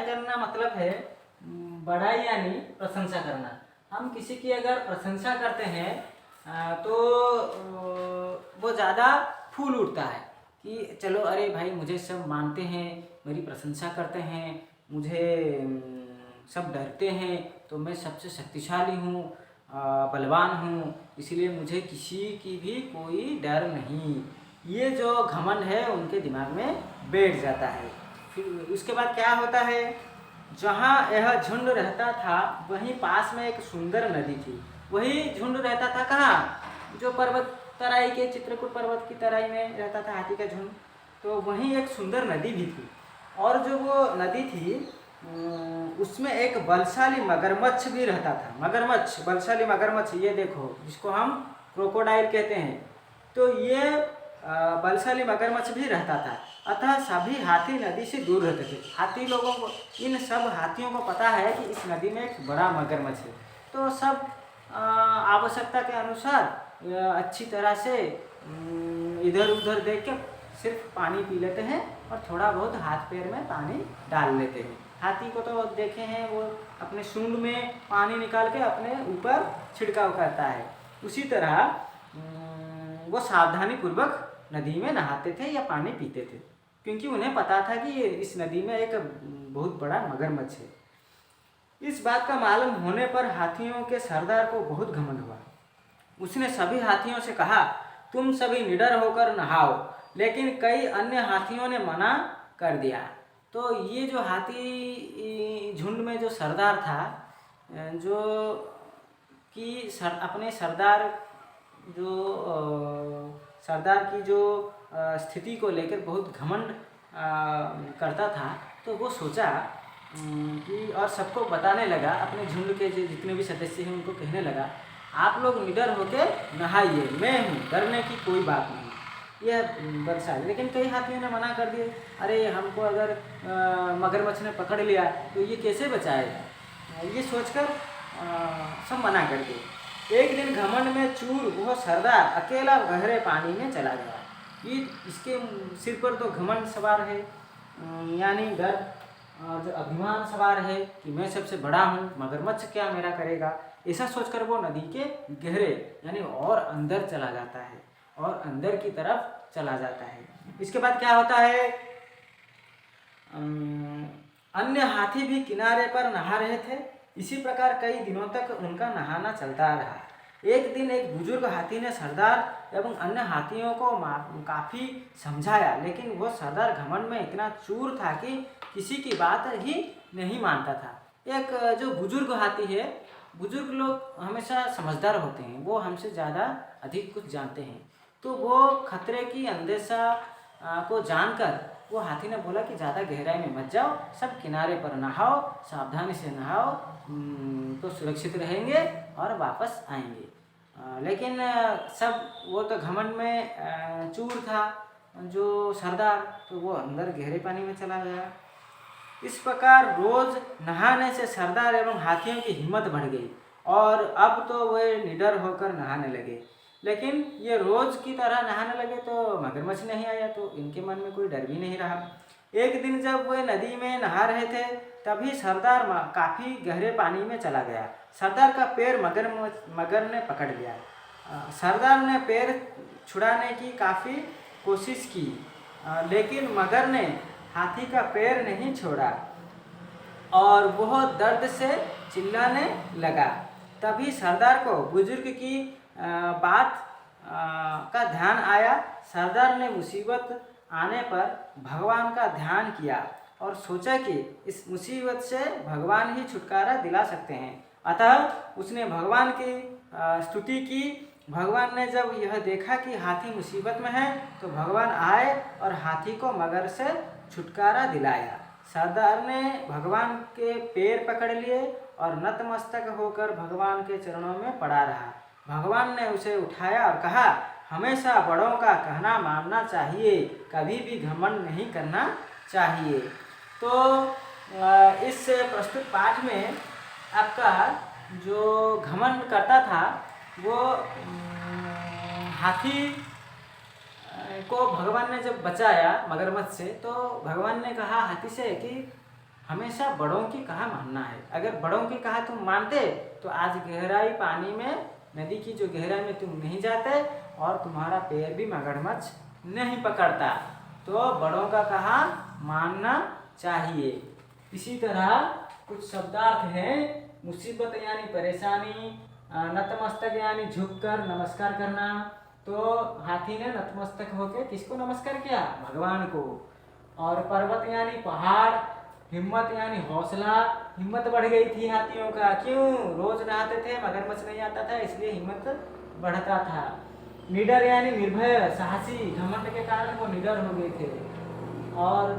करना मतलब है बड़ाई यानी प्रशंसा करना। हम किसी की अगर प्रशंसा करते हैं तो वो ज़्यादा फूल उठता है कि चलो अरे भाई मुझे सब मानते हैं, मेरी प्रशंसा करते हैं, मुझे सब डरते हैं, तो मैं सबसे शक्तिशाली हूँ, बलवान हूँ, इसलिए मुझे किसी की भी कोई डर नहीं। ये जो घमंड है उनके दिमाग में बैठ जाता है। फिर उसके बाद क्या होता है, जहाँ यह झुंड रहता था वहीं पास में एक सुंदर नदी थी। वही झुंड रहता था कहाँ, जो पर्वत तराई के चित्रकूट पर्वत की तराई में रहता था हाथी का झुंड। तो वहीं एक सुंदर नदी भी थी, और जो वो नदी थी उसमें एक बलशाली मगरमच्छ भी रहता था। मगरमच्छ, बलशाली मगरमच्छ, ये देखो जिसको हम क्रोकोडाइल कहते हैं, तो ये बलशाली मगरमच्छ भी रहता था। अतः सभी हाथी नदी से दूर रहते थे। हाथी लोगों को, इन सब हाथियों को पता है कि इस नदी में एक बड़ा मगरमच्छ है, तो सब आवश्यकता के अनुसार अच्छी तरह से इधर उधर देख के सिर्फ पानी पी लेते हैं और थोड़ा बहुत हाथ पैर में पानी डाल लेते हैं। हाथी को तो देखे हैं वो अपने सूंड में पानी निकाल के अपने ऊपर छिड़काव करता है। उसी तरह वो सावधानी पूर्वक नदी में नहाते थे या पानी पीते थे, क्योंकि उन्हें पता था कि इस नदी में एक बहुत बड़ा मगरमच्छ है। इस बात का मालूम होने पर हाथियों के सरदार को बहुत घमंड हुआ। उसने सभी हाथियों से कहा, तुम सभी निडर होकर नहाओ, लेकिन कई अन्य हाथियों ने मना कर दिया। तो ये जो हाथी झुंड में जो सरदार था, जो कि अपने सरदार की जो स्थिति को लेकर बहुत घमंड करता था, तो वो सोचा कि, और सबको बताने लगा, अपने झुंड के जितने भी सदस्य हैं उनको कहने लगा, आप लोग निडर होकर नहाइए, मैं हूँ, डरने की कोई बात नहीं। यह बलशाली। लेकिन कई हाथियों ने मना कर दिए, अरे हमको अगर मगरमच्छ ने पकड़ लिया तो ये कैसे बचाएगा, ये सोचकर सब मना कर दिए। एक दिन घमंड में चूर वह सरदार अकेला गहरे पानी में चला गया। ये इसके सिर पर तो घमंड सवार है, यानी डर, जो अभिमान सवार है कि मैं सबसे बड़ा हूँ, मगरमच्छ क्या मेरा करेगा। ऐसा सोचकर वो नदी के गहरे यानी और अंदर चला जाता है, और अंदर की तरफ चला जाता है। इसके बाद क्या होता है, अन्य हाथी भी किनारे पर नहा रहे थे। इसी प्रकार कई दिनों तक उनका नहाना चलता रहा। एक दिन एक बुजुर्ग हाथी ने सरदार एवं अन्य हाथियों को काफ़ी समझाया, लेकिन वो सरदार घमंड में इतना चूर था कि किसी की बात ही नहीं मानता था। एक जो बुजुर्ग हाथी है, बुजुर्ग लोग हमेशा समझदार होते हैं, वो हमसे ज़्यादा अधिक कुछ जानते हैं। तो वो खतरे की अंदेशा को जानकर वो हाथी ने बोला कि ज़्यादा गहराई में मत जाओ, सब किनारे पर नहाओ, सावधानी से नहाओ, तो सुरक्षित रहेंगे और वापस आएंगे। लेकिन सब, वो तो घमंड में चूर था जो सरदार, तो वो अंदर गहरे पानी में चला गया। इस प्रकार रोज नहाने से सरदार एवं हाथियों की हिम्मत बढ़ गई, और अब तो वे निडर होकर नहाने लगे। लेकिन ये रोज की तरह नहाने लगे तो मगरमच्छ नहीं आया, तो इनके मन में कोई डर भी नहीं रहा। एक दिन जब वे नदी में नहा रहे थे, तभी सरदार काफ़ी गहरे पानी में चला गया। सरदार का पैर मगर ने पकड़ लिया। सरदार ने पैर छुड़ाने की काफ़ी कोशिश की, लेकिन मगर ने हाथी का पैर नहीं छोड़ा और वह दर्द से चिल्लाने लगा। तभी सरदार को बुजुर्ग की बात का ध्यान आया। सरदार ने मुसीबत आने पर भगवान का ध्यान किया और सोचा कि इस मुसीबत से भगवान ही छुटकारा दिला सकते हैं। अतः उसने भगवान की स्तुति की। भगवान ने जब यह देखा कि हाथी मुसीबत में है, तो भगवान आए और हाथी को मगर से छुटकारा दिलाया। सरदार ने भगवान के पैर पकड़ लिए और नतमस्तक होकर भगवान के चरणों में पड़ा रहा। भगवान ने उसे उठाया और कहा, हमेशा बड़ों का कहना मानना चाहिए, कभी भी घमंड नहीं करना चाहिए। तो इस प्रस्तुत पाठ में आपका जो घमंड करता था वो हाथी को भगवान ने जब बचाया मगरमच्छ से, तो भगवान ने कहा हाथी से कि हमेशा बड़ों की कहा मानना है। अगर बड़ों की कहा तुम मानते तो आज गहराई पानी में, नदी की जो गहराई में तुम नहीं जाते और तुम्हारा पैर भी मगरमच्छ नहीं पकड़ता। तो बड़ों का कहा मानना चाहिए। इसी तरह कुछ शब्दार्थ हैं। मुसीबत यानी परेशानी, नतमस्तक यानी झुककर नमस्कार करना। तो हाथी ने नतमस्तक होकर किसको नमस्कार किया? भगवान को। और पर्वत यानी पहाड़, हिम्मत यानी हौसला, हिम्मत बढ़ गई थी हाथियों का। क्यों? रोज नहाते थे, मगरमच्छ नहीं आता था, इसलिए हिम्मत बढ़ता था। निडर यानी निर्भय, साहसी, घमंड के कारण वो निडर हो गए थे। और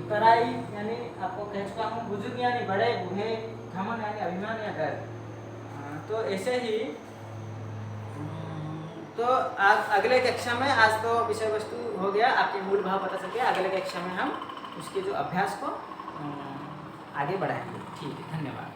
तराई यानी आपको कह चुका हूँ, बुजुर्ग यानी बड़े बूढ़े, घमंड यानी अभिमान या डर। तो ऐसे ही तो आज अगले कक्षा में, आज तो विषय वस्तु हो गया, आपके मूल भाव पता चल गया। अगले कक्षा में हम उसके जो अभ्यास को आगे बढ़ाएंगे। ठीक है, धन्यवाद।